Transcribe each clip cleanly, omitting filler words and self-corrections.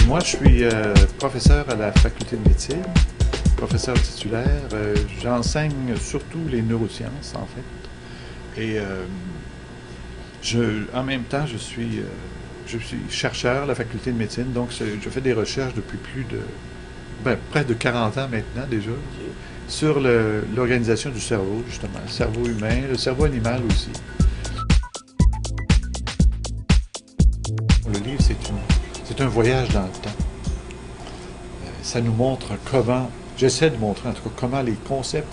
Moi, je suis professeur à la faculté de médecine, professeur titulaire. J'enseigne surtout les neurosciences, en fait. Et en même temps, je suis chercheur à la faculté de médecine, donc je fais des recherches depuis près de 40 ans maintenant déjà, sur l'organisation du cerveau, justement. Le cerveau humain, le cerveau animal aussi. Le livre, c'est un voyage dans le temps. Ça nous montre comment, j'essaie de montrer en tout cas comment les concepts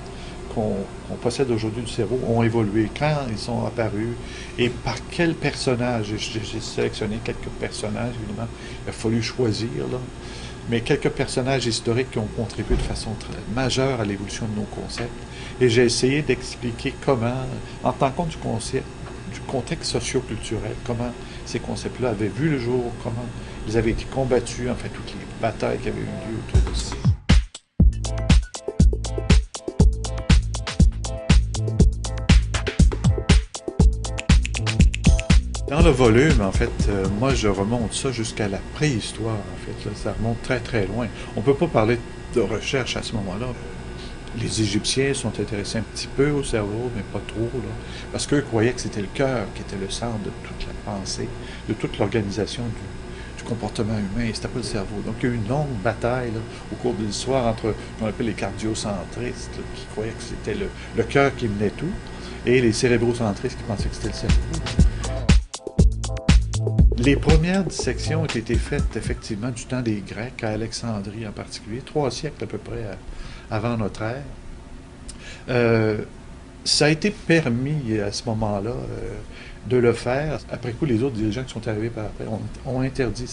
qu'on possède aujourd'hui du cerveau ont évolué, quand ils sont apparus et par quels personnages. J'ai sélectionné quelques personnages, évidemment, il a fallu choisir, là, mais quelques personnages historiques qui ont contribué de façon très majeure à l'évolution de nos concepts. Et j'ai essayé d'expliquer comment, en tenant compte du concept, du contexte socio-culturel, comment ces concepts-là avaient vu le jour, comment ils avaient été combattus, enfin toutes les batailles qui avaient eu lieu autour de ça. Dans le volume, en fait, moi je remonte ça jusqu'à la préhistoire, en fait. Là, ça remonte très très loin. On ne peut pas parler de recherche à ce moment-là. Les Égyptiens sont intéressés un petit peu au cerveau, mais pas trop, là, parce qu'eux croyaient que c'était le cœur qui était le centre de toute la pensée, de toute l'organisation du comportement humain, et c'était pas le cerveau. Donc il y a eu une longue bataille là, au cours de l'histoire entre ce qu'on appelle les cardiocentristes, là, qui croyaient que c'était le cœur qui menait tout, et les cérébrocentristes qui pensaient que c'était le cerveau. Les premières dissections ont été faites effectivement du temps des Grecs, à Alexandrie en particulier, 3 siècles à peu près avant notre ère. Ça a été permis à ce moment-là de le faire. Après coup, les autres dirigeants qui sont arrivés par après ont interdit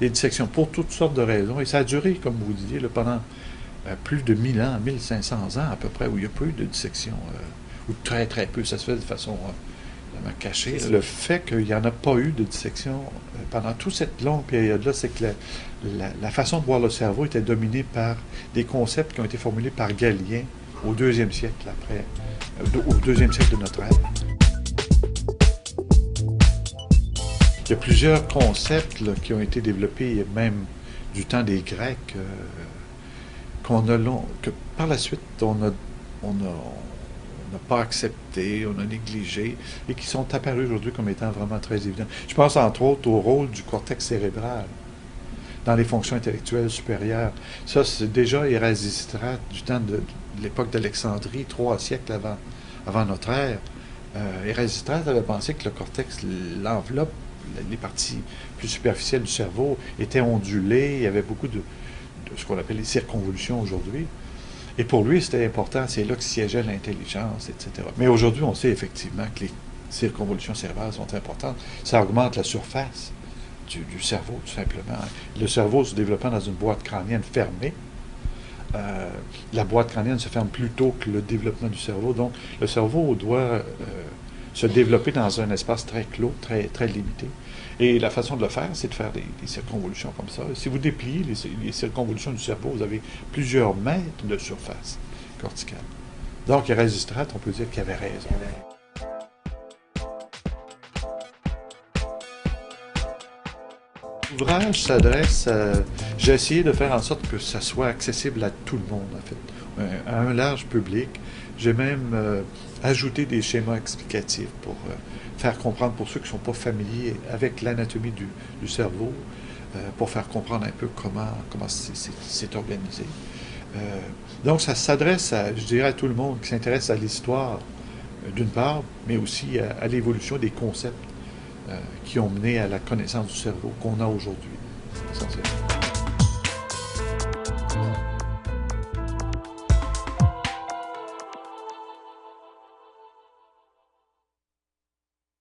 les dissections pour toutes sortes de raisons. Et ça a duré, comme vous disiez, là, pendant plus de 1000 ans, 1500 ans à peu près, où il n'y a pas eu de dissection, ou très très peu. Ça se fait de façon cachée. Le fait qu'il n'y en a pas eu de dissection pendant toute cette longue période-là, c'est que la façon de voir le cerveau était dominée par des concepts qui ont été formulés par Galien au 2e siècle après, au 2e siècle de notre ère. Il y a plusieurs concepts là, qui ont été développés même du temps des Grecs que par la suite on n'a pas accepté, on a négligé, et qui sont apparus aujourd'hui comme étant vraiment très évidents. Je pense entre autres au rôle du cortex cérébral dans les fonctions intellectuelles supérieures. Ça, c'est déjà Érasistrate du temps de l'époque d'Alexandrie, 3 siècles avant notre ère. Érasistrate avait pensé que le cortex, l'enveloppe, les parties plus superficielles du cerveau étaient ondulées, il y avait beaucoup de ce qu'on appelle les circonvolutions aujourd'hui. Et pour lui, c'était important, c'est là que siégeait l'intelligence, etc. Mais aujourd'hui, on sait effectivement que les circonvolutions cérébrales sont importantes. Ça augmente la surface du cerveau, tout simplement. Le cerveau se développant dans une boîte crânienne fermée, la boîte crânienne se ferme plus tôt que le développement du cerveau. Donc, le cerveau doit se développer dans un espace très clos, très, très limité. Et la façon de le faire, c'est de faire des circonvolutions comme ça. Si vous dépliez les circonvolutions du cerveau, vous avez plusieurs mètres de surface corticale. Donc, Érasistrate, on peut dire qu'il avait raison. L'ouvrage s'adresse à... J'ai essayé de faire en sorte que ça soit accessible à tout le monde, en fait, à un large public. J'ai même ajouté des schémas explicatifs pour faire comprendre, pour ceux qui ne sont pas familiers avec l'anatomie du cerveau, pour faire comprendre un peu comment c'est organisé. Donc ça s'adresse, je dirais, à tout le monde qui s'intéresse à l'histoire, d'une part, mais aussi à l'évolution des concepts qui ont mené à la connaissance du cerveau qu'on a aujourd'hui, essentiellement.